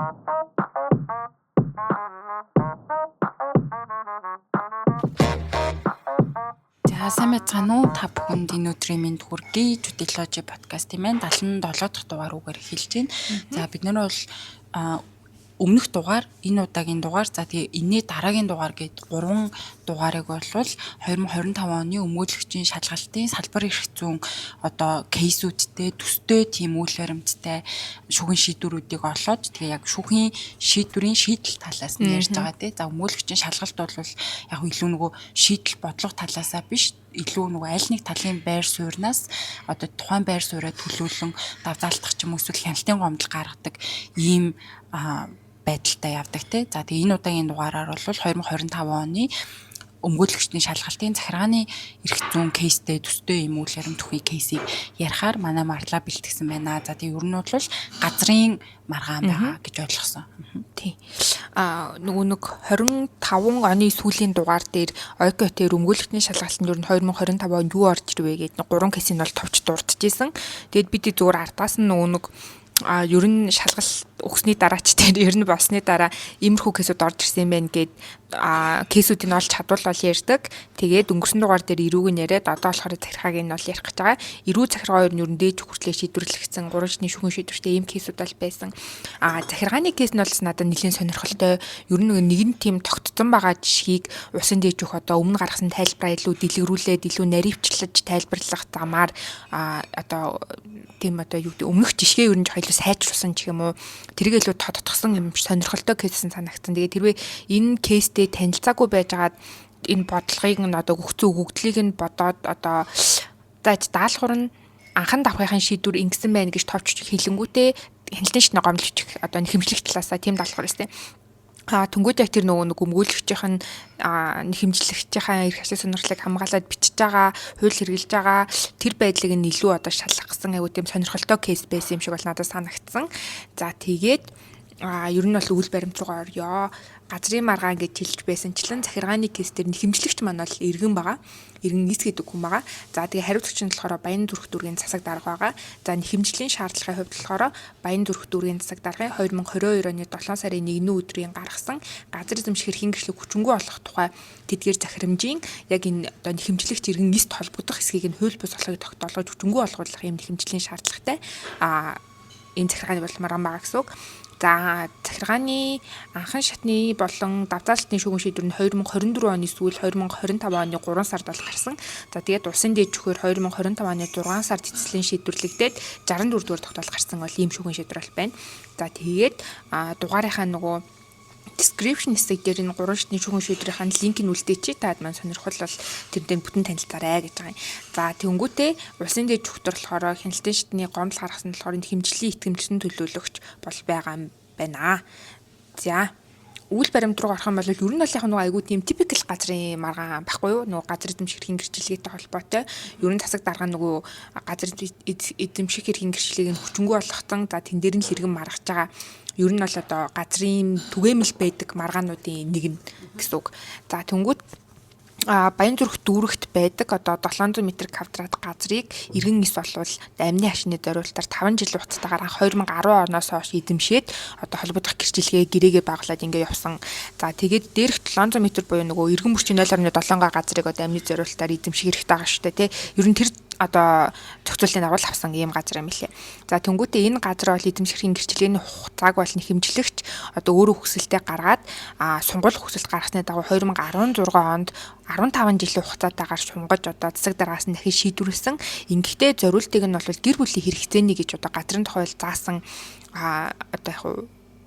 За сайн байцгаана уу? Та бүхэнд энэ өдрийн мэнд хүргэе. Жудиложи подкастын маань 77 дахь дугаар үгээр эхэлж байна. За бид нар бол өмнөх дугаар, энэ удаагийн дугаар, за тэгээ энэний дараагийн дугаар гээд 3 дугаарыг бол 2025 оны өмгөөлөгчийн шалгалтын салбар эрх зүйн одоо кейсүүдтэй, төстэй тийм үйл баримттай шүүхийн шийдвэрүүдийг олоод тэгээ яг шүүхийн шийдвэрийн шийдэл талаас нь ярьж байгаа тий. За өмгөөлөгчийн шалгалт бол яг илүү нөгөө шийдэл бодлого талаасаа биш, илүү нөгөө аль нэг талын байр сууриас одоо тухайн байр сууриа төлөөлөн давдаалтах ч юм уу эсвэл хяналтын гомдол гаргадаг ийм байдалтай явдаг тий. За тэгээ энэ удаагийн дугаараар бол 2025 оны өмгөөлөгчдийн шалгалтын захиргааны эрх зүйн кейстэй төстэй юм үйл баримт төхий кейсийг ярихаар манай Марла бэлтгэсэн байна. За тэгээ ер нь бол газрын маргаан байгаа гэж ойлгосон. Тий. Нөгөө нэг 25 оны сүүлийн дугаар дээр ойкотер өмгөөлөгчдийн шалгалтанд ер нь 2025 онд юу орж ирвэ гэдэг 3 кейсийг бол товч дурдчихжээ. Тэгэд бид зүгээр ардаас нь нөгөө нэг ер нь шалгалт өгсөний дараа ч тэр ер нь болсны дараа иймэрхүү кейсүүд орж ирсэн байх гээд кейсүүдийг нь олж чадвал ярьдаг. Тэгээд өнгөрсөн дугаар дээр эрүүг нь яриад одоо болохоор захиргааг нь бол ярих гэж байгаа. Эрүү захиргаа хоёр нь ер нь дээд хүртлээр шийдвэрлэгдсэн 3 шний шүүхийн шийдвэртэй ийм кейсүүд бол байсан. Захиргааны кейс нь бол надад нэлээд сонирхолтой. Ер нь нэгэн тийм тогтцсон байгаа жишгийг усан дээж өгөх одоо өмнө гаргасан тайлбараа илүү дэлгэрүүлээд илүү наривчлаж тайлбарлах замаар одоо тийм одоо юу гэдэг өмнөх жишгээ ер нь жоох илүү сайжруулсан ч юм уу тэргээ илүү тодтогсон юм сонирхолтой кейсэн санагдсан. Тэгээд тэрвээ энэ кейстэй танилцаагүй байжгаад энэ бодлогыг нь одоо өгцөө өгөгдлийг нь бодоод одоо даалгавар нь анхан давхрын шийдвэр ингэсэн байна гэж товч хэлэнгүүтээ хяналтын шийдвэр гомдлж одоо хэмжлэх талаасаа тийм даалгавар өстэй. Түнгүүд яг тэр нөгөө нэг өмгөөлөгчийн хэмжлэгчийн эрх ашиг сонирхлыг хамгаалаад бичиж байгаа, хууль хэрэгжилж байгаа тэр байдлыг нь илүү одоо шалгасан айгуу тийм сонирхолтой кейс байсан юм шиг бол надад санагдсан. За тэгээд ер нь бол үйл баримт руугаа орё. Газрын маргаан гэж хэлж байсанчлан захиргааны кейс дээр хэмжлэгч маань бол иргэн байгаа. Иргэн нийс гэдэг хүн байгаа. За тэгээ хариуцагч нь болохоор Баян зүрх дүүргийн засаг дарга байгаа. За хэмжлийн шаардлагын хувьд болохоор Баян зүрх дүүргийн засаг даргын 2022 оны 7 сарын 1-ний өдрийн гаргасан газар эзэмших эрхийн гэрчлэг хүчингүй болох тухай тэдгээр захирамжийн яг энэ одоо хэмжлэгч иргэн нийст холбогдох хэсгийг нь хууль бус болохыг тогтоолгож хүчингүй болгох юм хэмжлийн шаардлагатай энэ захиргааны бол маргаан байгаа гэсэн үг. За захиргааны анхан шатны болон давтаалтын шүүхийн шийдвэр нь 2024 оны сүүл 2025 оны 3 сард бол гарсан. За тэгээд улсын дээд жүхээр 2025 оны 6 сард эцэслийн шийдвэрлэгдээд 64 дугаар тогтоол гарсан бол ийм шүүхийн шийдвэр бол байна. За тэгээд дугаарынхаа нөгөө description хэсэг дээр энэ 3 шатны шүүхийн шийдвэрийн линкийг үлдээчи таад маань сонирхол бол тэр дээр бүтэн танилцаарай гэж байгаа юм. За тэнгүүтээ улсын дээд жүхтөр болохоор хяналтын шатны гомдол гаргасан болохоор энэ хэмжлийн итгэмжлэн төлөөлөгч бол байгаа юм байна. За үйл баримт руу орох юм бол ер нь бол яг нэг айгүй тийм типикл газрын маргаан байхгүй юу? Нөгөө газар эзэмших эрхийн гэрчлэгээтэй холбоотой. Ер нь засаг дарга нөгөө газар эзэмших эрхийн гэрчлэгийг хүчингүй болгохтон за тэн дээр нь л хэрэгэн маргаж байгаа. Ер нь бол одоо газрын түгээмэл байдаг маргаануудын нэг нь гэсэн үг. За тэнгүүт Баян зүрх дүүрэгт байдаг одоо 700 м квадрат газрыг иргэн нис болвол амны хашны зориулалтаар 5 жил хугацаатаагаар 2010 оноос хойш эзэмшээд одоо холбогдох гэрчлэгээ гэрээгээ байгуулад ингээ явсан. За тэгээд дээрх 700 м буюу нөгөө иргэн мөрчийн 0.7 газрыг одоо амны зориулалтаар эзэмших хэрэгтэй байгаа шүү дээ тий. Ер нь тэр одоо зохицуултын дагуу авсан ийм газар юм лээ. За тэнгуүтээ энэ газар бол эзэмших гэрчлэгээний хугацааг бол хэмжлэгч одоо өөрөө хүсэлтэд гаргаад сунгууль хүсэлт гаргасны дагуу 2016 онд 15 жилийн хугацаатаагаар сунгаж одоо засаг даргаас нь дахин шийдвэрлсэн. Ингэхдээ зориултыг нь бол гэр бүлийн хэрэгцээний гэж одоо газрын тухай заасан одоо яг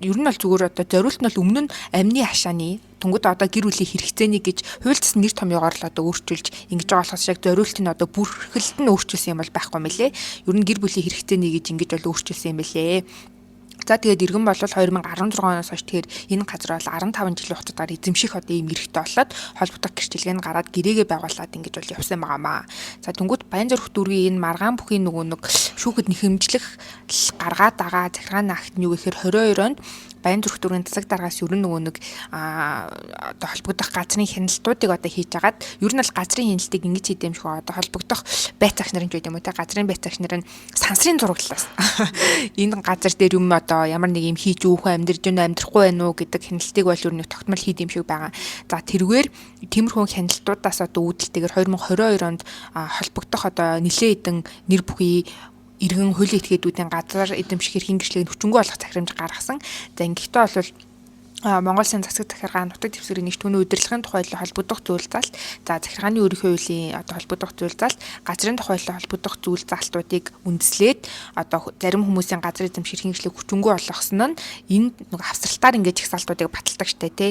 ер нь бол зүгээр одоо зориулт нь бол өмнө нь амны хашааны тэнгууд одоо гэр бүлийн хэрэгцээний гэж хууль засгийн нэр томьёогоор л одоо өөрчилж ингэж байгаа болохоос яг зориулт нь одоо бүрхэлт нь өөрчилсөн юм бол байхгүй мэлээ. Ер нь гэр бүлийн хэрэгцээний гэж ингэж бол өөрчилсөн юм бэлээ. За тэгээд иргэн бол 2016 оноос хойш тэгэхээр энэ газар бол 15 жилийн хугацаагаар эзэмших одоо ийм эрхтэй болоод холбогдох гэрчлэгийг гараад гэрээгээ байгуулад ингэж бол явсан байгаамаа. За тэнгууд Баян зүрх дүүргийн энэ маргаан бүхий нөгөө нэг шүүхэд нэхэмжлэх гаргаад байгаа захиргааны акт нь юу гэхээр 22 онд баян зүрх төрийн засаг даргаас ер нь нөгөө нэг одоо холбогдох газрын хяналтуудыг одоо хийж агаад ер нь бол газрын хяналтыг ингэж хийдэм шиг одоо холбогдох байцаагч нарын ч үгүй юм уу те газрын байцаагч нар нь сансрын зураглалаас энэ газар дээр юм одоо ямар нэг юм хийж өөхөн амьдрж гэнэ амьдрахгүй байна уу гэдэг хяналтыг бол ер нь тогтмол хийдэм шиг байгаа. За тэргээр тиймэрхүү хяналтуудаас одоо үүдэлтэйгээр 2022 онд холбогдох одоо нэлээд хэдэн нэр бүхий иргэн хуулийн этгээдүүдийн газар эзэмших эрхийн гэрчлэгийг хүчингү болгох захирамж гаргасан. За ингэхдээ бол Монгол Улсын засаг захиргааны нутаг дэвсгэрийн нэгж түүний удирдлагын тухайлан холбогдох зүйл заалт, за захиргааны ерөнхий хуулийн одоо холбогдох зүйл заалт, газрын тухайлан холбогдох зүйл заалтуудыг үндэслээд одоо зарим хүмүүсийн газар эзэмших эрхийн гэрчлэгийг хүчингү болгосон нь энэ нэг хавсралтаар ингэж их залтуудыг баталдаг штэ тий.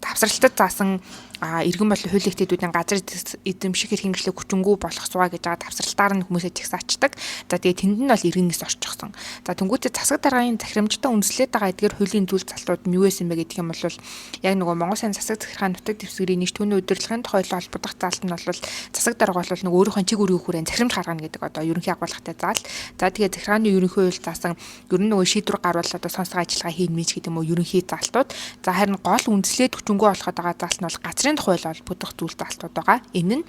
Хавсралтад заасан иргэн болон хуулийн этгээдүүдийн газар эзэмших эрхийн гэрчлэг хүчингү болох суугаа гэж байгаа тавсралтаар нь хүмүүсээ жигсаачдаг. За тэгээ тэнд нь бол иргэнээс орчихсон. За тэнгуүтээ засаг даргын захирамжтай үндэслээд байгаа эдгээр хуулийн зүйл залтууд нь юу байсан бэ гэдэг юм бол яг нөгөө Монгол Улсын засаг захиргааны нутаг дэвсгэрийн нэгж түүний удирдлагын тухайлан холбогдох заалт нь бол засаг дарга бол нөгөө өөрийнхөө чиг үүргийн хүрээнд захирамж гаргана гэдэг одоо ерөнхий агуулгатай заал. За тэгээ захиргааны ерөнхий хууль заасан ер нь нөгөө шийдвэр гарвал одоо сонсох ажиллагаа хийн мэж гэдэг юм уу ерөнхий заалтууд. За харин гол үндэслээд хүчингү болоход байгаа заалт нь бол газрын тухайл холбогдох зүйл заалтууд байгаа. Энэ нь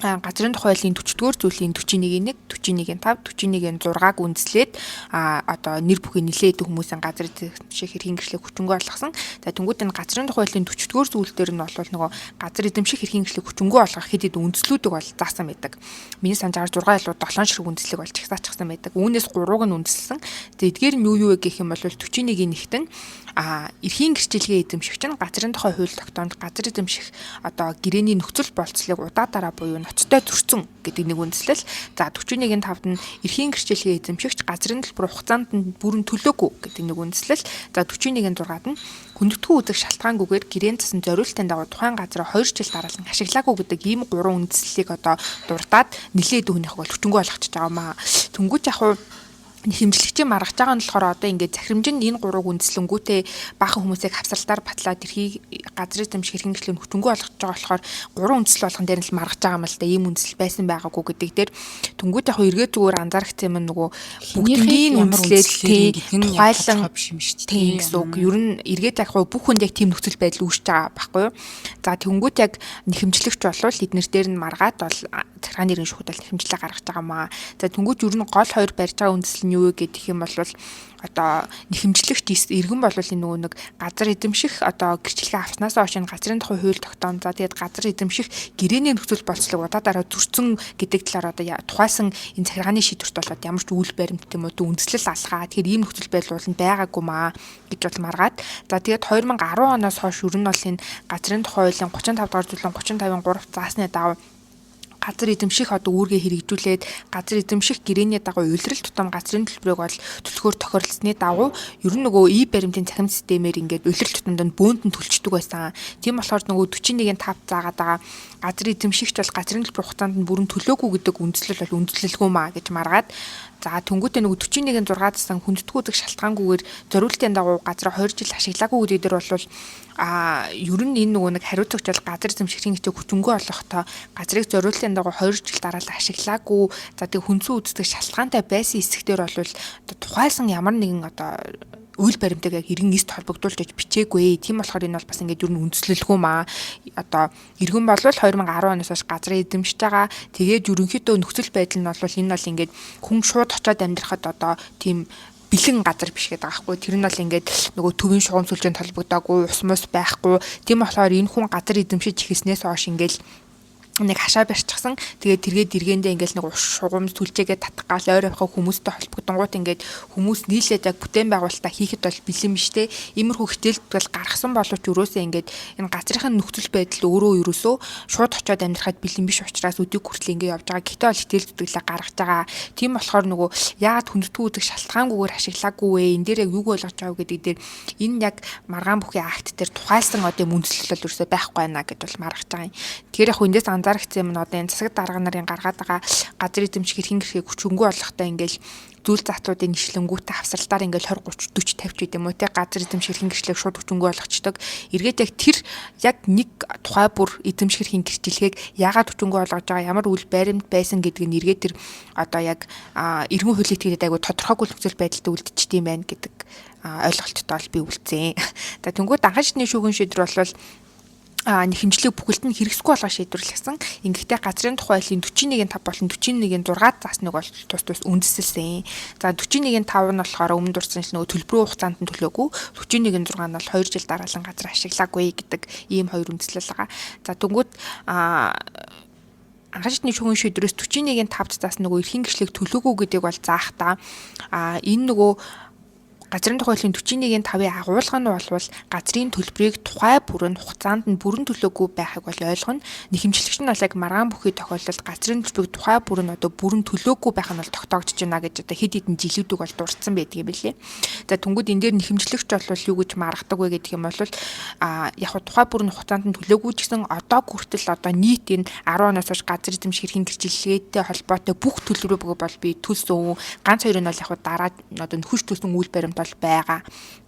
газрын тухайлын 40-р зүйлийн 41-1, 41-5, 41-6-аг үндэслээд одоо нэр бүхий нэлээд хүмүүсийн газар эзэмших эрхийн гэрчлэг хүчингү болгосон. За тэнгууд энэ газрын тухайлын 40-р зүйл дээр нь бол нөгөө газар эзэмших эрхийн гэрчлэг хүчингү болгох хэд хэд үндэслүүдийг бол заасан байдаг. Миний санджаар 6 илүү 7 ширхэг үндэслэг болж ихсаачихсан байдаг. Үүнээс 3-ыг нь үндэслсэн. Тэгээд эдгээр нь юу вэ гэх юм бол 41-ийн нэгт нь эрхийн гэрчлэгээ эзэмших чинь газрын тухай хууль тогтоомж газар эзэмших одоо гэрээний нөхцөл болцлыг удаа дараа буюу ноцтой зөрчсөн гэдэг нэг үндэслэл. За 41-ийн 5-д нь эрхийн гэрчлэгээ эзэмшигч газрын төлбөр хугацаанд нь бүрэн төлөөгүй гэдэг нэг үндэслэл. За 41-ийн 6-д нь хүндэтгэн үзэх шалтгаангүйгээр гэрээнд засан зориулалтын дагуу тухайн газраа 2 жил дараалан ашиглаагүй гэдэг ийм 3 үндэслэлийг одоо дурдаад нэлээд өөнийхөө бол хүчингү болгочихж байгаа маа. Тэнгүүч яг хуу хэмжлэгчийн маргаж байгаа нь болохоор одоо ингээд захирамжинд энэ 3 үндэслэнгүүтээ баахан хүмүүсийг хавсралтаар батлаад эрхийг газар эзэмших эрхийн гэрчлэгийг хүчингү болгож байгаа болохоор 3 үндэслэл болгон дээр нь л маргаж байгаа юм л да. Ийм үндэслэл байсан байгаагүй гэдэг дээр түнгүүд яг эргээ зүгээр анзаарах юм нөгөө бүгдийн үндэслэл тухайлан биш юм шүү дээ. Тийм гэсэн үг. Ер нь эргээд яг бүх хүнд яг тийм нөхцөл байдал үүсэж байгаа байхгүй юу? За тэнгүүд яг нэхэмжлэгч болвол эднэр дээр нь маргаад бол захиргааны нэрийн шүүхд бол нэхэмжлэг гаргаж байгаа маа. За тэнгүүд ер нь гол хоёр барьж байгаа үндэслэл юу вэ гэх юм бол одоо нэхэмжлэгч иргэн бол энэ нөгөө нэг газар эзэмших одоо гэрчлэгээ авснасаа хойш газрын тухай хууль тогтоом за тэгээд газар эзэмших гэрээний нөхцөл болцлыг удаа дараа зөрчсөн гэдэг талаар одоо тухайсан энэ захиргааны шийдвэрт болоод ямар ч үйл баримт юм уу үндэслэл алхаа тэгэхээр ийм нөхцөл байдал бол байгаагүй маа гэж бол маргаад за тэгээд 2010 оноос хойш ер нь бол энэ газрын тухай хуулийн 35 дугаар зүйлэн 35-ын 3 заасны дагуу газар эзэмших одоо үүргээ хэрэгжүүлээд газар эзэмших гэрээний дагуу улирал тутам газрын төлбөрийг бол төлөхөөр тохиролцсны дагуу ер нь нөгөө баримтын цахим системээр ингээд улирал тутамд бөөнд нь төлчдөг байсан. Тийм болохоор нөгөө 41-ийн 5 заагаад байгаа газар эзэмшигч бол газрын төлбөр хугацаанд нь бүрэн төлөөгүй гэдэг үндэслэл бол үндэслэлгүй маа гэж маргаад за түнгүүтээ нөгөө 41-ийн 6 засан хүндэтгэх үзэх шалтгаангүйгээр зориултын дагуу газраа 2 жил ашиглаагүй гэдэг дээр бол ер нь энэ нөгөө нэг хариуцагч бол газар эзэмшигчийн хэвчээ хүчингү олохдоо газрыг зориултын дагуу 2 жил дараалал ашиглаагүй за тэг хүнсүү үздэг шалтгаантай байсан хэсэгтэр бол тухайлсан ямар нэгэн одоо үйл баримтыг яг иргэн эст холбогдуулж бичээгүй. Тийм болохоор энэ бол бас ингээд ер нь үндэслэлгүй маа. Одоо иргэн бол 2010 оноос хойш газраа эзэмшиж байгаа. Тэгээд ерөнхийдөө нөхцөл байдал нь бол энэ бол ингээд хүн шууд очиод амьдрахад одоо тийм бэлэн газар биш гэдэг байгаа хгүй. Тэр нь бол ингээд нөгөө төвийн шугам сүлжээнд холбогдоогүй, ус мус байхгүй. Тийм болохоор энэ хүн газар эзэмшиж ихснээс хойш ингээд нэг хашаа барьчихсан. Тэгээд тэргээд иргэндээ ингээл нэг шугам сүлжээгээ татах гал ойр авах хүмүүстэй холбогдонгууд ингээд хүмүүс нийлээд яг бүтээн байгуулалтаа хийхэд бол бэлэн биш те. Иймэрхүү хичээлбэл гаргасан боловч өрөөсөө ингээд энэ газрын нөхцөл байдал өөрөө ерөөсөө шууд очиод амьдрахад бэлэн биш учраас өдийг хүртэл ингээд явж байгаа. Гэтэл бол хичээл зүтгэлээ гаргаж байгаа. Тийм болохоор нөгөө яагаад хүндэтгэх үзэх шалтгаангүйгээр ашиглаагүй вэ? Энэ дээр яг юг ойлгож байгаа гэдэг дээр энэ яг маргаан бүхий акт дээр тухайлсан одоо үндэслэл бол ерөөсөө байхгүй байна гэж бол маргаж байгаа юм. Тэгэхээр яг хүндээс анзаарах юм нь одоо энэ засаг дарга нарын гаргаад байгаа газар эзэмших эрхийн гэрхийг хүчингү болгохтой ингээл зүйл заатуудын нишлэнгүүтээ хавсралтаар ингээл 20 30 40 50 ч гэдэм үү те газар эзэмших эрхийн гэрчлэгийг шууд хүчингү болгочдөг. Эргээд яг тэр яг нэг тухай бүр эзэмших эрхийн гэрчлэгийг яагаад хүчингү болгож байгаа ямар үйл баримт байсан гэдгийг нь эргээд тэр одоо яг эргэн хуулийн этгээдэд айгу тодорхойгүй нөхцөл байдалд үлдчихдэм байх гэдэг ойлголттой бол би үлдсэн. За тэнгууд анхан шатны шүүгэн шийдвэр бол нэхэмжлэг бүхэлд нь хэрэгсгүй болгох шийдвэрлэсэн. Ингэхдээ газрын тухай хуулийн 41-5 болон 41-6 заасныг бол тус тус үндэслэсэн. За 41-5 нь болохоор өмнө дурсан л нөгөө төлбөрийн хугацаанд нь төлөөгүй. 41-6 нь бол 2 жил дараалан газар ашиглаагүй гэдэг ийм хоёр үндэслэл байгаа. За тэнгууд анхан шатны шүүгэн шийдвэрээс 41-5 заас нөгөө эрхийн гэрчлэг төлөөгүй гэдгийг бол заахтаа энэ нөгөө газрын тухай хуулийн 41-5-ийн агуулга нь болвол газрын төлбөрийг тухай бүрэн хугацаанд нь бүрэн төлөөгүй байхыг бол ойлгоно. Нэхэмжлэгч нь бол яг маргаан бүхий тохиолдолд газрын төлбөрийг тухай бүрэн бүрэн төлөөгүй байх нь бол тогтоогдож байна гэж хэд хэдэн жилүүдийг бол дурдсан байдаг юм билээ. За түнгүүд энэ дээр нэхэмжлэгч бол юу гэж маргадаг вэ гэдэг юм бол яг тухай бүрэн хугацаанд нь төлөөгүй ч гэсэн одоо хүртэл нийт энэ 10 оноос хойш газар эзэмших эрхийн гэрчлэлгээтэй холбоотой бүх төлбөрөө бол би төлсөн. Ганц хоёр нь бол яг дараа нөхөж төлсөн үйл баримт бол байгаа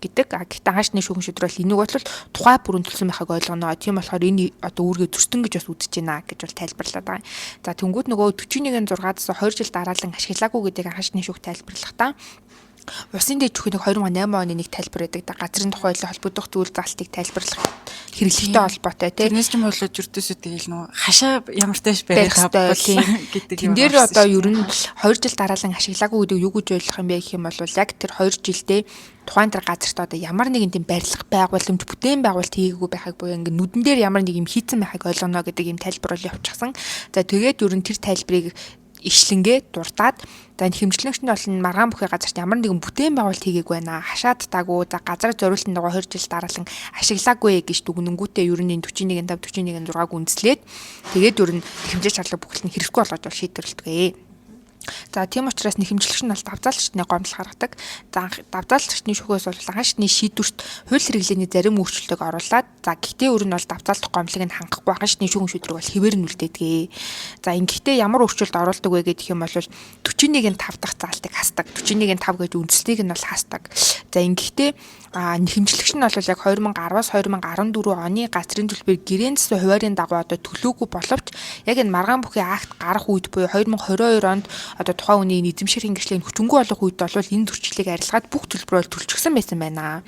гэдэг. Гэхдээ анхаашны шүүгэн шийдвэр бол энийг бол тухай бүрэн төлсөн байхыг ойлгоно. Тийм болохоор энэ үүргээ зөрчтөн гэж бас үзэж байна гэж бол тайлбарлаад байгаа. За тэнгууд нөгөө 41-6-аас 2 жил дараалан ашиглаагүй гэдэг анхаашны шүүг тайлбарлахдаа Усын дэд бүхний 2008 оны нэг тайлбар байдаг. Газрын тухай хуулийн холбогдох зүйл залтыг тайлбарлах хэрэглэлтэй холбоотой тийм. Тэрнээс ч юм болоо жүрдөөсөө тэгэл нөгөө хашаа ямар тааш барих тавбал гэдэг юм. Тэн дээр ер нь 2 жил дараалан ашиглаагүй гэдэг юу гэж ойлгох юм бэ гэх юм бол яг тэр 2 жилдээ тухайн тэр газарт ямар нэгэн тийм барилга байгууламж бүтээн байгуулалт хийгээгүй байхыг буюу ингээд нүдэн дээр ямар нэг юм хийцэн байхыг ойлгоно гэдэг юм тайлбар бол явуулчихсан. За тэгээд ер нь тэр тайлбарыг ишлэнгээ дуртаад за хэмжлэгчд бол маргаан бүхий газарт ямар нэгэн бүтээн байгуулалт хийгээгүй байна. Хашаад таагүй за газар зориулсан дагуу 2 жил дараалан ашиглаагүй гэж дүгнэнгүүтээ ер нь 41-5 41-6-г үндэслээд тэгээд ер нь хэмжээ шаардлага бүхэлд нь хэрэггүй болгож бол шийдвэрлэдэг. За тийм учраас нэхэмжлэгч нь бол давзаалчны гомдол гаргадаг. За давзаалчны шүүхээс бол анхан шатны шийдвэрт хууль хэрэглээний зарим өөрчлөлтөг оруулаад за гэхдээ өөр нь бол давзаалт гомдлыг нь хангахгүй анхан шатны шүүгэн шийдвэрийг бол хэвээр нь үлдээдэг. За ингэхдээ ямар өөрчлөлт оруулдаг вэ гэдэг юм бол 41-5 дахь заалтыг хасдаг. 41-5 гэж үндслийг нь бол хасдаг. За ингэхдээ нэхэмжлэгч нь бол яг 2010-аас 2014 оны газрын төлбөр гэрээний засгийн хуваарийн дагуу төлөөгүй боловч яг энэ маргаан бүхий акт гарах үед буюу 2022 онд тухайн үеийн эзэмших хэрэгжлийг хүчингүй болох үед бол энэ зөрчлөлийг арилгаад бүх төлбөрөөр төлчихсөн байсан байна.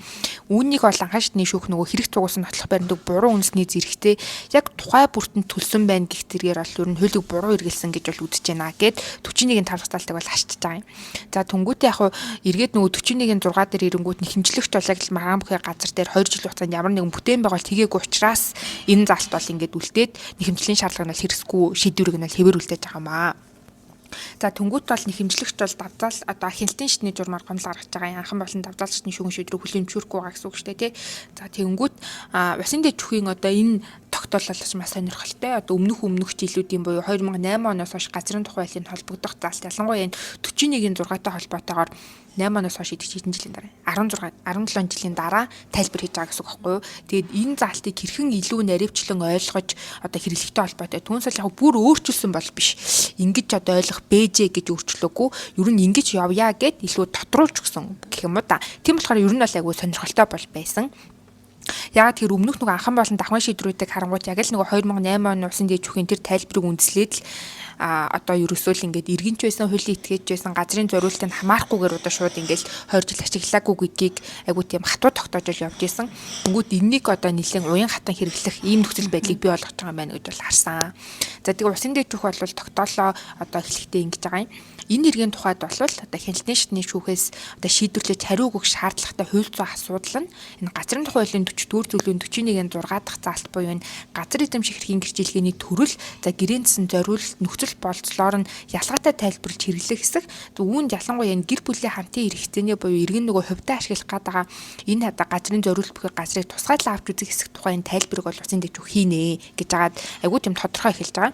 Үүнийг бол анхан шатны шүүх нөгөө хэрэг цугуулсан нотлох баримтыг буруу үндэсний зэрэгтэй яг тухай бүртэн төлсөн байна гэх зэргээр бол ер нь хуулийг буруу хэрэгэлсэн гэж бол үзэж байна гэд 41-5 залтыг бол хашиж байгаа юм. За түнгүүтээ яг эргээд нөгөө 41-6 дээр ирэнгүүт нэхэмжлэгч бол яг маргаан бүхий газар дээр 2 жил хугацаанд ямар нэгэн бүтээн байгуулалт хийгээгүй учраас энэ залт бол ингээд үлдээд нэхэмжлийн шаардлага нь хэрэгсгүй шийдвэрийг нь хэвээр үлдээж байгаа юм аа. За түнгүүт бол нэхэмжлэгч бол давзаал хяналтын шатны журмаар гомдол гаргаж байгаа. Анхан болон давзаал шатны шүүгэн шийдвэрийг хүлээмжшүүрхгүй байгаа гэсэн үг шүү дээ тий. За тэнгүүт усын дэд бүхийн энэ тогтоолол маш сонирхолтой. Өмнөх жилүүдийн буюу 2008 оноос хойш газрын тухай хуулийн холбогдох залт ялангуяа энэ 41-6-тай холбоотойгоор 8 оноос хойш идэж хэдэн жилийн дараа 17 жилийн дараа тайлбар хийж байгаа гэсэн үг байхгүй юу. Тэгээд энэ залтыг хэрхэн илүү наривчлан ойлгож хэрэглэгтэй холбоотой. Түүнээс л яг бүр өөрчилсөн бол биш. Ингэж ойлгох бэжэ гэж өөрчлөөгүй. Ер нь ингэж явъя гэд илүү тодруулж гисэн гэх юм уу та. Тийм болохоор ер нь бол айгүй сонирхолтой бол байсан. Яагаад тэр өмнөх нэг анхан болон давхан шийдвэрүүдийг харангуут яг л нэг 2008 оны усын дэд бүхийн тэр тайлбарыг үндэслээд л ерөөсөө л ингээд иргэнч байсан, хуулийн этгээч байсан, газрын зориултыг хамаарахгүйгээр шууд ингээд 2 жил ашиглаагүй гэдгийг айгуу тийм хатуу тогтоож явж исэн. Тэнгүүд энэнийг нэлээд уян хатан хэрэглэх ийм нөхцөл байдлыг бий болгож байгаа юм байна гэж бол харсан. За тэгээ усын дэд бүх бол тогтоолоо эхлэхдээ ингэж байгаа юм. Энэ иргэн тухайд бол хяналтын шатны шүүхээс шийдвэрлэж хариу өгөх шаардлагатай хууль зүйн асуудал нь энэ газрын тухай хуулийн 44 зүйлийн 41-6 дахь заалт буюу энэ газар эзэмших эрхийн гэрчлэлгээний төрөл за гэрээний засгийн зориулалт нөхцөл болцлоор нь ялгаатай тайлбарлаж хэрэглэх хэсэг үүнд ялангуяа энэ гэр бүлийн хамтын хэрэгцээний буюу иргэн нөгөө хувьдаа ашиглах гэдэг энэ газрын зориулалт бүхий газрыг тусгайлан авч үзэх хэсэг тухайн тайлбарыг бол усын дэд хийнэ гэж агаад айгуу тийм тодорхой эхэлж байгаа.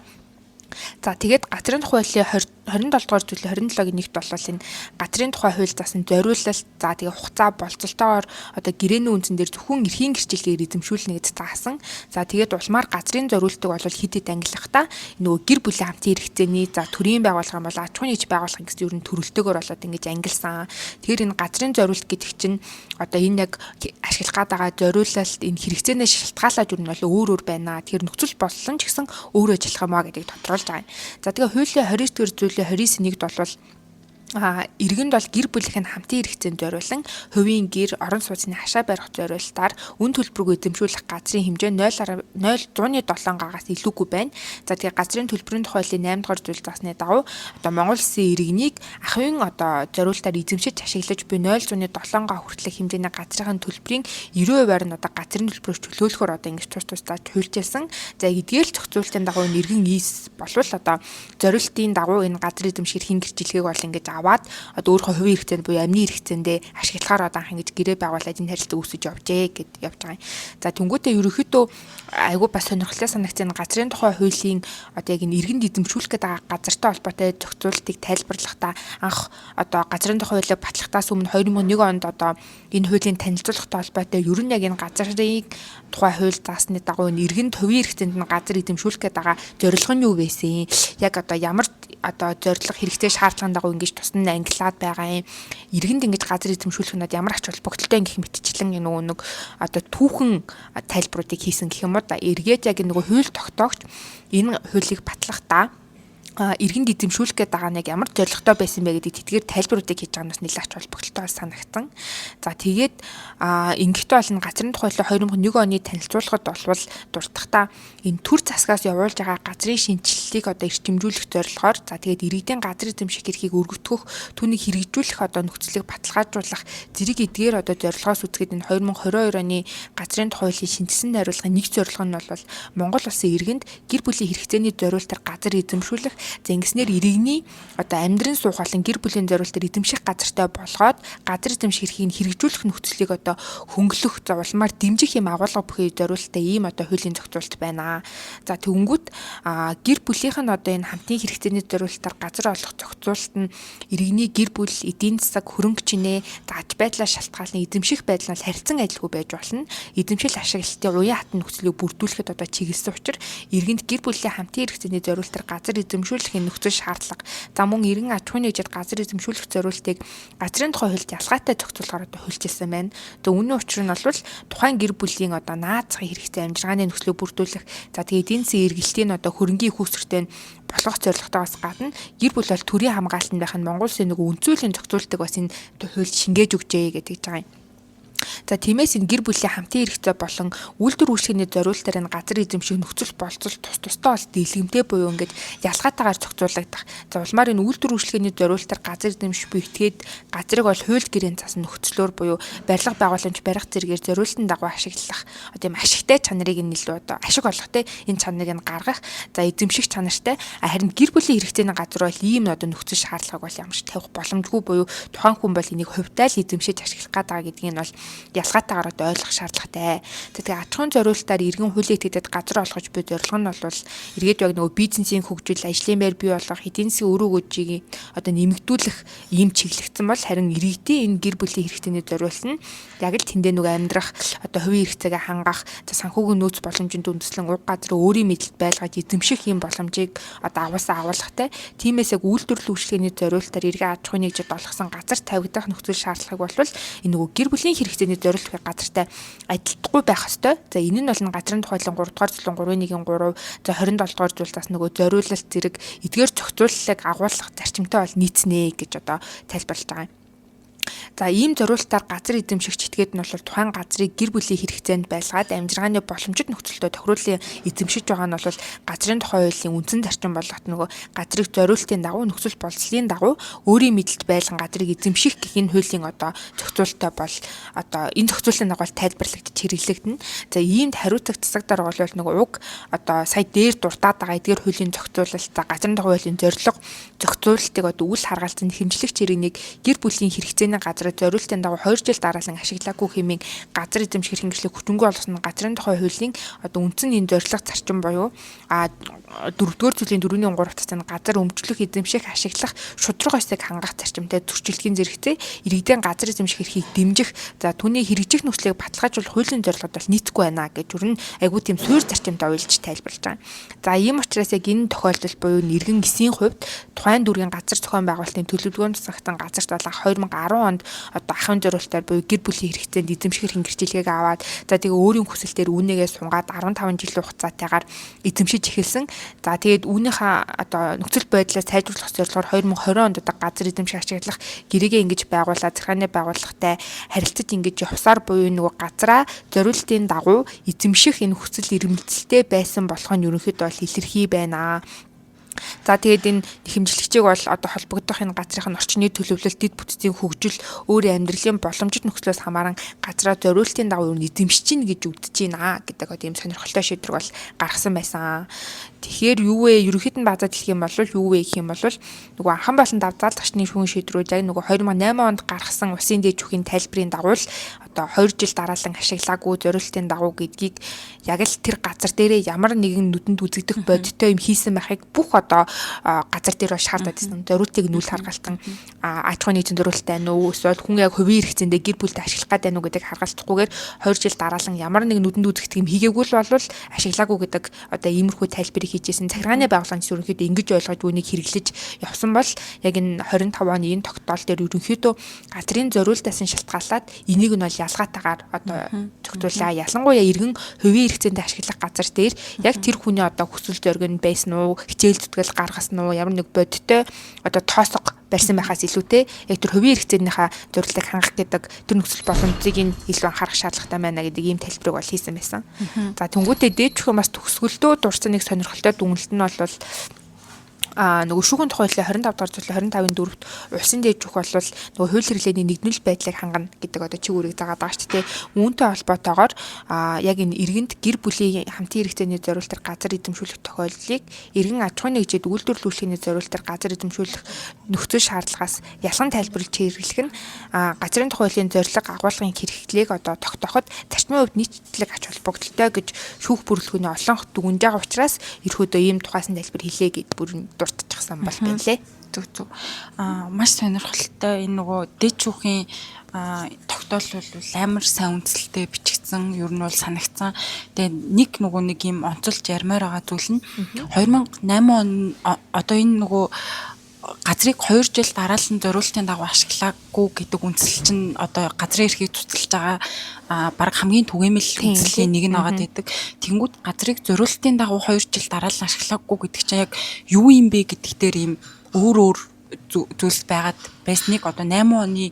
За тэгээд газрын тухай хуулийн 27 дугаар зүйлийн 27-гийн нэгт болвол энэ газрын тухай хууль заасан зориулалт за тэгээ хугацаа болцолтойгоор гэрээний үндсэн дээр зөвхөн эрхийн гэрчлэлээр эзэмшүүлнэ гэж заасан. За тэгээд улмаар газрын зориултыг бол хэд хэд ангиллахдаа нөгөө гэр бүлийн хамтын хэрэгцээний за төрийн байгууллага юм бол аж ахуйн нэгж байгууллага гэсэн ер нь төрөлтөөр болоод ингэж ангилсан. Тэгэхээр энэ газрын зориулт гэдэг чинь энэ яг ашиглах байгаа зориулалт энэ хэрэгцээнээс шалтгаалаад ер нь бол өөр байна. Тэгэхээр нөхцөл болсон ч гэсэн өөрөө ажиллах юм аа гэдгийг тодруулж байгаа юм. За тэгээ хуулийн 29 дугаар зүйлийн 29-1-д болвол Иргэнд бол гэр бүлийнх нь хамтын хэрэгцээнд зориулан хувийн гэр, орон сууцны хашаа барих зориулалтаар үн төлбөргүй эзэмшүүлэх газрын хэмжээ 0.07 гагаас илүүгүй байна. За тэгээ газрын төлбөрийн тухай хуулийн 8 дугаар зүйл заасны дагуу одоо Монгол Улсын иргэнийг ахын одоо зориулалтаар эзэмшиж ашиглаж буй 0.7 га хүртэлх хэмжээний газрын төлбөрийн 90%-аар нь одоо газрын төлбөрөөр чөлөөлөхөөр одоо ингэж тус тусдаа хуульчилсан. За эдгээр л зохицуулалтын дагуу иргэн ийс болвол одоо зориултын дагуу энэ газрын эзэмших эрхийн гэрчлэгийг бол ингэж аваад одоо өөрийнхөө хувийн хэрэгцээнд буюу амны хэрэгцээндээ ашиглахаар одоо ингэж гэрээ байгуулад энэ харилцааг үүсгэж явжээ гэд явж байгаа юм. За тэнгуүтээ ерөнхийдөө айгүй бас сонирхолтой санагдсан газрын тухай хуулийн одоо яг энэ иргэнд эзэмшүүлэх гэдэг газартай холбоотой зохицуултыг тайлбарлахдаа анх одоо газрын тухай хуулийг батлахтаас өмнө 2001 онд одоо энэ хуулийн танилцуулгатай холбоотой ер нь яг энэ газрын тухай хууль заасны дагуу энэ иргэнд хувийн хэрэгцээнд нь газар эзэмшүүлэх гэдэг зорилго нь юу байсан? Яг одоо ямар одоо зорилго хэрэгтэй шаардлагын дагуу ингэж тусна ангилаад байгаа юм. Иргэнд ингэж газар эзэмшүүлэх нь ямар ач холбогдолтой гэх мэтчлэн нөгөө нэг одоо түүхэн тайлбаруудыг хийсэн гэх юм уу да. Эргээд яг нөгөө хууль тогтоогч энэ хуулийг батлахдаа иргэнд эзэмшүүлэх гэдэг байгаа нэг ямар зорилготой байсан бэ гэдэг тэтгэр тайлбаруудыг хийж байгаа нь нэлээд ач холбогдолтой санагдсан. За тэгээд ингэхдээ бол газрын тухай хууль 2001 оны танилцуулгад болвол дуртахтаа энэ төр засгаас явуулж байгаа газрын шинжилгээг одоо эрчимжүүлэх зорилгоор за тэгээд иргэдийн газар эзэмших эрхийг өргөтгөх түүнийг хэрэгжүүлэх одоо нөхцөлийг баталгаажуулах зэрэг эдгээр одоо зорилгоос үзэхэд энэ 2022 оны газрын тухай хуулийн шинжилсэн найруулгын нэг зорилго нь бол Монгол улсын иргэнд гэр бүлийн хэрэгцээний зориулалтаар газар эзэмшүүлэх за ингэснээр иргэний одоо амьдран суух болон гэр бүлийн зориулалтаар эзэмших газартай болгоод газар эзэмших эрхийг хэрэгжүүлэх нөхцөлийг одоо хөнгөлөх за улмаар дэмжих юм агуулга бүхий зориулалттай ийм одоо хуулийн зохицуулалт байна. За тэгэнгүүт гэр бүлийнх нь одоо энэ хамтын хэрэгцээний зориулалтаар газар олох зохицуулалт нь иргэний гэр бүл эдийн засаг хөрөнгө чинээ аж байдлаа шалтгаалan эзэмших байдал нь харилцан адилгүй байж болно. Эзэмшил ашиглалтын уян хатан нөхцөлийг бүрдүүлэхэд одоо чиглэсэн учраас иргэнд гэр бүлийн хамтын хэрэгцээний зориулалтаар газар эзэмшүүлэхийн нөхцөл шаардлага за мөн иргэн аж ахуйн нэгжид газар эзэмшүүлэх зориултыг газрын тухай хуульд ялгаатай зохицуулахаар одоо хуульчилсан байна. Тэгээ үүний учир нь бол тухайн гэр бүлийн одоо наацхан хэрэгцээ амжиргааны нөхцөлийг бүрдүүлэх за тэгээ эдийн засгийн эргэлтийн одоо хөрөнгийн их үүсвэртэй болох зорилготойгоос гадна гэр бүл бол төрийн хамгаалтанд байх нь Монгол Улсын нэг үнцөлийн зохицуултыг бас энэ хуульд шингээж өгчээ гэдэг байгаа юм. За тиймээс энэ гэр бүлийн хамтын хэрэгцээ болон үйлдвэр үйлчлэгээний зориулалтаар энэ газар эзэмших нөхцөл болцол тус тустай бол дийлгэмтэй буюу ингээд ялгаатаагаар зохицуулагдах. За улмаар энэ үйлдвэр үйлчлэгээний зориулалтаар газар эзэмших буй этгээд газрыг бол хууль гэрийн засан нөхцлөөр буюу барилга байгууламж барих зэрэгээр зориулалтын дагуу ашиглах. Одоо юм ашигтай чанарыг нь илүү одоо ашиг олохтой энэ чанарыг нь гаргах. За эзэмших чанартай харин гэр бүлийн хэрэгцээний газар бол ийм одоо нөхцөл шаардлагыг бол ямарч тавих боломжгүй буюу тухайн хүн бол энийг хувьдаа л эзэмшиж ашиглах гэдэг гэдгийг нь бол ялгаатаагаар одоо ойлгох шаардлагатай. Тэгээ аж ахуйн зориулалтаар иргэн хуулийн этгээдэд газар олгож буй зорилго нь бол эргээд яг нөгөө бизнесийн хөгжил, ажлын байр бий болгох, эдийн засгийн өрөө гүйцэгийг одоо нэмэгдүүлэх ийм чиглэгдсэн бол харин иргэдийн энэ гэр бүлийн хэрэгцээний зориулт нь яг л тэндээ нөгөө амьдрах, одоо хувийн хэрэгцээгээ хангах, санхүүгийн нөөц боломжинд үндэслэн уг газар өөрийн мэдэлд байлгаж эзэмших ийм боломжийг одоо агуулгатай. Тиймээс яг үйлдвэрлэл үйлчлэгээний зориулалтаар иргэн аж ахуйн нэгжид олгосон газар тавигдах нөхцөл шаардлагыг бол энэ нөгөө гэр бүлийн хэрэгцээний зориулах газартай адилтгүй байх ёстой. За энэ нь бол газрын тухайлан 3 дугаар зүйлийн 3.1-3, за 27 дугаар зүйлээс нөгөө зориулалт зэрэг эдгээр зохицуулалтыг агуулгах зарчимтай бол нийцнэ гэж одоо тайлбарлаж байгаа юм. За ийм зориулалтаар газар эзэмшигч этгээд нь бол тухайн газрыг гэр бүлийн хэрэгцээнд байлгаад амжиргааны боломжит нөхцөлдөө тохируулын эзэмшиж байгаа нь бол газрын тухай хуулийн үндсэн зарчим болгоод нөгөө газрыг зориултын дагуу нөхцөл болцлын дагуу өөрийн мэдэлд байлган газрыг эзэмших гэх энэ хуулийн одоо зохицуулалттай бол одоо энэ зохицуулалтын дагуу тайлбарлагдаж хэрэглэгдэнэ. За иймд хариуцах засагдар бол нөгөө уг одоо сая дээр дуртаад байгаа эдгээр хуулийн зохицуулалт за газрын тухай хуулийн зорилго зохицуулалтыг одоо үл харгалзан хэмжлэх чирээнийг гэр бүлийн хэрэгцээний газрыг зориултын дагуу 2 жил дараалан ашиглаагүй хэмээн газар эзэмших хэрэгжлийг хүчингүй болгосон газрын тухай хуулийн одоо үндсэн энэ зорилго зарчим буюу 4-р зүйлийн 4.3 цэцэн газар өмчлөх эзэмших ашиглах шудраг осыг хангах зарчимтай зөрчилдөгийн зэрэгцээ иргэдийн газар эзэмших эрхийг дэмжих за түүний хэрэгжих нөхцөлийг баталгаажуулах хуулийн зорилгод бол нийцэхгүй байна гэж өрн айгүй тийм суурь зарчимтай уйлж тайлбарлаж байгаа. За ийм учраас яг энэ тохиолдол буюу иргэн гисийн хувьд тухайн дүүргийн газар зохион байгуулалтын төлөвлөгөөнд засагтан газарт бол 2010 онд одоо ахын зориултаар буюу гэр бүлийн хэрэгцээнд эзэмших хэрэгжилгээг аваад за тэгээ өөрийн хүсэлтээр үнэгээ сунгаад 15 жилийн хугацаатайгаар эзэмшиж эхэлсэн. За тэгээд үүнийхээ одоо нөхцөл байдлаа сайжруулах зорилгоор 2020 онд одоо газар эзэмших ашиглах гэрээгээ ингэж байгуулаад захааны байгууллагатай харилцаж ингэж явсаар буюу нөгөө газраа зориултын дагуу эзэмших энэ хүсэл эрмэлзэлтэй байсан болох нь ерөнхийдөө бол илэрхий байна. За тэгээд энэ хэмжлэгчийг бол одоо холбогдох энэ газрын орчны төлөвлөлт, дэд бүтцийн хөгжил, өөрийн амьдралын боломжит нөхцлөөс хамааран газраа зориултын дагуу эзэмшиж чинь гэж үзэж байна гэдэг одоо ийм сонирхолтой шийдвэр бол гаргасан байсан. Тэгэхээр юу вэ? Ерөнхийд нь базаад хэлэх юм бол юу вэ гэх юм бол нөгөө анхан болон давтаал ташны шүүн шийдвэрүүд яг нөгөө 2008 онд гаргасан усын дээд шүүхийн тайлбарын дагуу л одоо 2 жил дараалан ашиглаагүй зориултын дагуу гэдгийг яг л тэр газар дээрээ ямар нэгэн нүдэнд үзэгдэх бодиттой юм хийсэн байхыг бүх одоо газар дээр бол шаардаад байсан. Зориултыг нүүл харгалтан аж ахуйн нэгжийн зориулттай нөө эсвэл хүн яг хувийн хэрэгцээндээ гэр бүлтэй ашиглах гэдэг нүг гэдэг харгалзахгүйгээр 2 жил дараалан ямар нэгэн нүдэнд үзэгдэх юм хийгээгүй л болвол ашиглаагүй гэдэг одоо иймэрхүү тайлбарыг хийжсэн. Захиргааны байгууллагын ерөнхийдөө ингэж ойлгож үүнийг хэрэглэж явсан бол яг энэ 25 оны энэ тогтоол дээр ерөнхийдөө газрын зориултаас нь шалтгаалаад энийг нь бол ялгаатайгаар одоо зөвхөлүүлээ. Ялангуяа иргэн хувийн хэрэгцээнд ашиглах газар дээр яг тэр хүний одоо хүсэл зориг нь байсан уу, хичээл зүтгэл гаргасан уу, ямар нэг бодиттой одоо тоосго барьсан байхаас илүүтэй яг тэр хувийн хэрэгцээнийхээ зорилтыг хангах гэдэг тэр нөхцөл боломжийг нь илүү анхаарах шаардлагатай байна гэдэг ийм тайлбарыг бол хийсэн байсан. За тэнгуүтээ дээд шүүхэн бас төгсгөлдөө дурсан нэг сонирхолтой дүгнэлт нь бол нөгөө шүүхийн тухай хуулийн 25 дугаар зүйлийн 25-ын 4-т улсын дээд шүүх бол нөгөө хууль хэрэглээний нэгдмэл байдлыг хангана гэдэг одоо чиг үүрэг заагаад байгаа шүү дээ. Үүнтэй холбоотойгоор яг энэ иргэнд гэр бүлийн хамтын хэрэгцээний зориултаар газар эзэмшүүлэх тохиолдлыг иргэн аж ахуйн нэгжид үйлдвэрлүүлэхний зориултаар газар эзэмшүүлэх нөхцөл шаардлагаас ялхан тайлбарлаж хэрэглэх нь газрын тухай хуулийн зорилго агуулгын хэрэглээг одоо тогтооход зарчмын хувьд нийтлэг ач холбогдолтой гэж шүүх бүрэлдэхүүний олонх дүгнж байгаа учраас ерхөөдөө ийм тухайсан тайлбар хэлээ гэд бүр дуртчихсан бол байна лээ. Зүг. Маш сонирхолтой энэ нөгөө дэд шүүхийн тогтоол бол амар сайн үндэслэлтэй бичигдсэн, ер нь бол санагдсан. Тэгээ нэг ийм онцолж ярмаар байгаа зүйл нь 2008 он одоо энэ нөгөө газрыг 2 жил дараалан зориултын дагуу ашиглаагүй гэдэг үндсэл чинь одоо газрын эрхийг цуцлж байгаа баг хамгийн түгээмэл үндслийн нэг нь байгаа гэдэг. Тэнгүүд газрыг зориултын дагуу 2 жил дараалан ашиглаагүй гэдэг чинь яг юу юм бэ гэдэг дээр ийм өөр зүйлс байгаад байсныг одоо 8 оны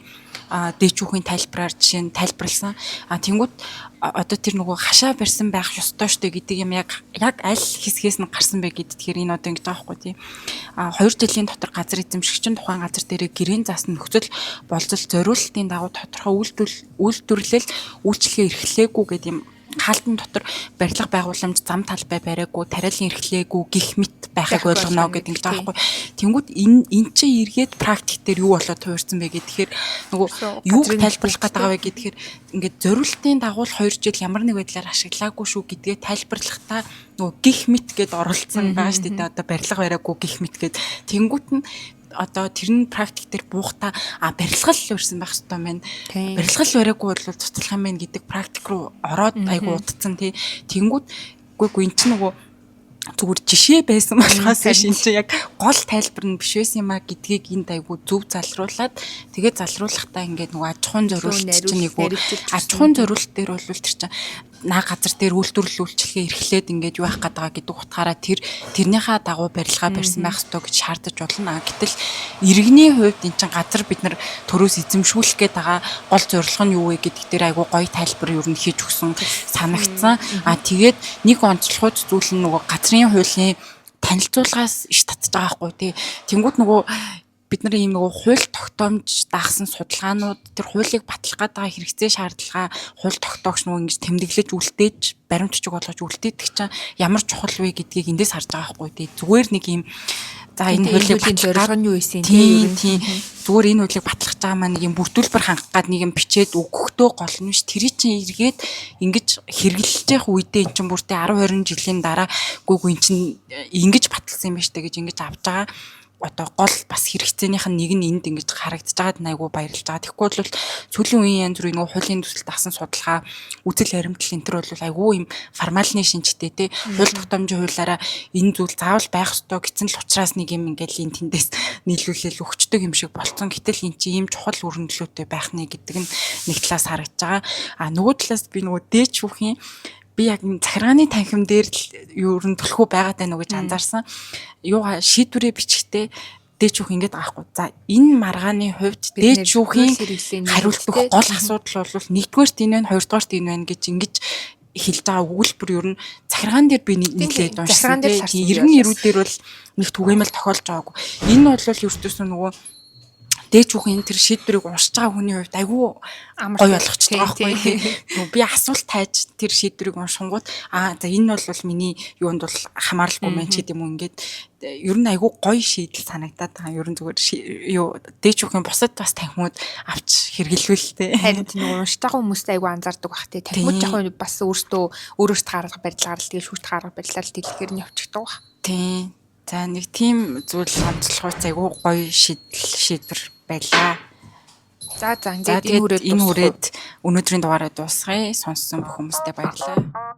дээд шүүхийн тайлбараар жишээ нь тайлбарласан. Тэнгүүд одоо тэр нөгөө хашаа барьсан байх ёстой штэ гэдэг юм яг аль хэсгээс нь гарсан бэ гэдгээр энэ одоо ингэж байгаа байхгүй тий. 2 жилийн дотор газар эзэмшигчийн тухайн газар дээрээ гэрийн заасан нөхцөл болцол зориулалтын дагуу тодорхой үйлдвэрлэл үйлчлэгээ эрхлээгүй гэдэг юм хаалтан дотор барилга байгууламж зам талбай бариагүй, тариалан эрхлээгүй гих мэт байхыг ойлгоно гэдэг ингэж байгаа байхгүй. Тэнгүүд энэ чинь эргээд практик дээр юу болоод туурсан бэ гэхээр нөгөө юуг тайлбарлах гээд байгаа вэ гэхээр ингээд зориултын дагуу 2 жил ямар нэг байдлаар ашиглаагүй шүү гэдгээ тайлбарлахдаа нөгөө гих мэт гэд оролцсон байгаа шүү дээ. Одоо барилга бариагүй гих мэт гэд тэнгүүд нь одоо тэр нь практик дээр буухта барилгал өрсөн байх хэрэгтэй байна. Барилгал бариагүй бол цуцлах юм байна гэдэг практик руу ороод айгу удацсан тий. Тэнгүүд үгүй энэ чинь нөгөө зүгээр жишээ байсан болохоос энэ чинь яг гол тайлбар нь биш байсан юм а гэдгийг энд айгу зөв залруулад тэгээд залруулахдаа ингээд нөгөө аж ахуйн зориулт чинь нэг аж ахуйн зориулт дээр бол тэр чинь газар дээр үйлдвэрлэл үйлчлэгээ эрхлээд ингээд юу байх гээд байгаа гэдэг утгаараа тэрнийхээ дагуу барилгаа барьсан байх ёстой гэж шаардаж болно. Гэтэл иргэний хувьд эн чинь газар бид нар төрөөс эзэмшүүлэх гээд байгаа гол зорилго нь юу вэ гэдэг дээр айгу гоё тайлбар юу н хийж өгсөн санагдсан. Тэгээд нэг онцлогуйц зүйл нь нөгөө газрын хуулийн танилцуулгаас иш татж байгаа байхгүй тий. Тэнгүүд нөгөө бид нар ийм нөгөө хууль тогтоомж даасан судалгаанууд тэр хуулийг батлах гэдэг хэрэгцээ шаардлага хууль тогтоогч нөгөө ингэж тэмдэглэж үлдээж баримтчиг болгож үлдээдэг чинь ямар чухал вэ гэдгийг эндээс харж байгаа байхгүй тий. Зүгээр нэг ийм за энэ хуулийн зорилго нь юу вэ тийм зүгээр энэ хуулийг батлах гэж байгаа маань нэг юм бүртгүүлбэр хангах гад нэг юм бичээд өгөхдөө гол нь ш тэр чинь эргээд ингэж хэрэглэж явах үедээ эн чинь бүртээ 10 20 жилийн дараа гүйгүй эн чинь ингэж батлсан юм ба штэ гэж ингэж авч байгаа. одоо гол бас хэрэгцээнийх нь нэг нь энд ингэж харагдаж байгаад айгүй баярлж байгаа. Тэгэхгүй бол сүүлийн үеийн янз бүрийн нөгөө хуулийн төсөлд авсан судалгаа, үзэл баримтлал энэ төр бол айгүй юм формалны шинжтэй те хууль тогтоомжийн хуулиараа энэ зүйл заавал байх ёстой гэсэн л учраас нэг юм ингээл энэ тэндээс нийлүүлэл өгчдөг юм шиг болцсон. Гэтэл эн чинь ийм чухал өрнөлөөтэй байх нэ гэдэг нь нэг талаас харагдаж байгаа. А нөгөө талаас би нөгөө дээч бүхийн би яг захиргааны танхим дээр л ер нь төлхөө байгаад байна уу гэж анзаарсан. Юугаа шийдвэрээ бичихтэй дээч бүх ингэж байгаа хгүй. За энэ маргааны хувьд дээч бүхийн хариулт өгөх гол асуудал бол нэгдүгээрт энэ байна, хоёрдугаарт энэ байна гэж ингэж хэлж байгаа өгүүлбэр ер нь захиргаан дээр би нийлээд уншсан. Иргэн ирүүдээр бол нэг түгээмэл тохиолж байгаагүй. Энэ бол ердөөсөө нөгөө дээч бүхэн тэр шийдвэрийг уншиж байгаа хүний хувьд айгүй гоё болгочихдог байхгүй тийм. Би асуулт тайж тэр шийдвэрийг уншингууд за энэ бол миний юунд бол хамааралгүй мэн ч гэдэм үү ингээд ер нь айгүй гоё шийдэл санагдаад байгаа. Ер нь зүгээр юу дээч бүхэн бусад бас танхимууд авч хэрэглүүлээ. Харин тийм уншиж байгаа хүмүүст айгүй анзаардаг бах тий. Танхимууд яг бас өөрөөсөө гаргах барилга гаргалдаг шүүрт гаргах барилгаар дэлгэхээр нь явчихдаг бах. Тийм. За нэг тийм зүйл онцлохоос айгүй гоё шийдвэр байлаа. За ингээд энэ хүрээд өнөөдрийн дугаараа дуусгая. Сонссон бүх хүмүүстээ баярлалаа.